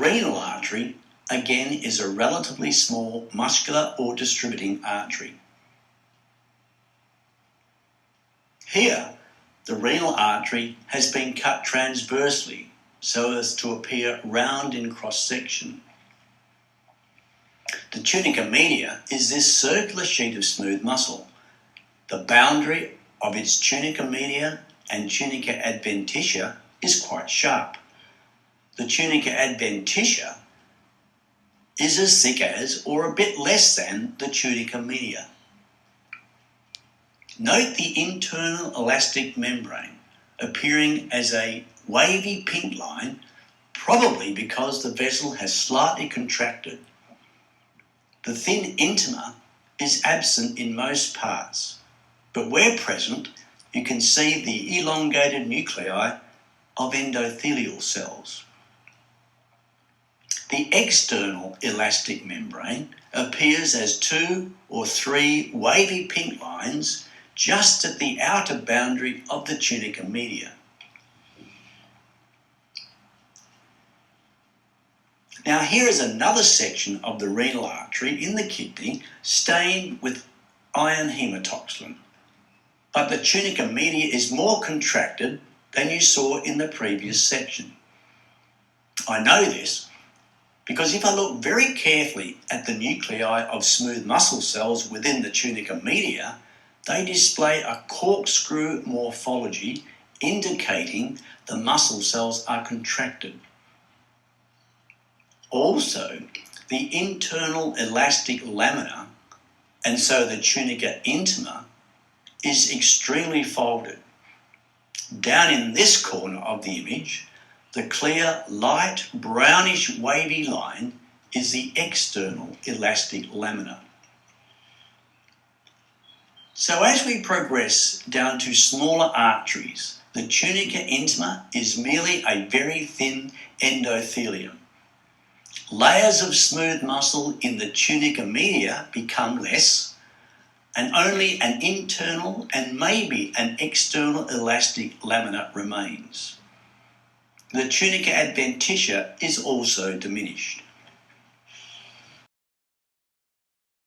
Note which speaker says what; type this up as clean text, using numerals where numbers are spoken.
Speaker 1: renal artery, again, is a relatively small muscular or distributing artery. Here, the renal artery has been cut transversely so as to appear round in cross-section. The tunica media is this circular sheet of smooth muscle. The boundary of its tunica media and tunica adventitia is quite sharp. The tunica adventitia is as thick as or a bit less than the tunica media. Note the internal elastic membrane appearing as a wavy pink line, probably because the vessel has slightly contracted. The thin intima is absent in most parts, but where present, you can see the elongated nuclei of endothelial cells. The external elastic membrane appears as 2 or 3 wavy pink lines just at the outer boundary of the tunica media. Now here is another section of the renal artery in the kidney stained with iron hematoxylin, but the tunica media is more contracted than you saw in the previous section. I know this because if I look very carefully at the nuclei of smooth muscle cells within the tunica media, they display a corkscrew morphology indicating the muscle cells are contracted. Also, the internal elastic lamina, and so the tunica intima, is extremely folded. Down in this corner of the image, the clear, light, brownish wavy line is the external elastic lamina. So as we progress down to smaller arteries, the tunica intima is merely a very thin endothelium. Layers of smooth muscle in the tunica media become less, and only an internal and maybe an external elastic lamina remains. The tunica adventitia is also diminished.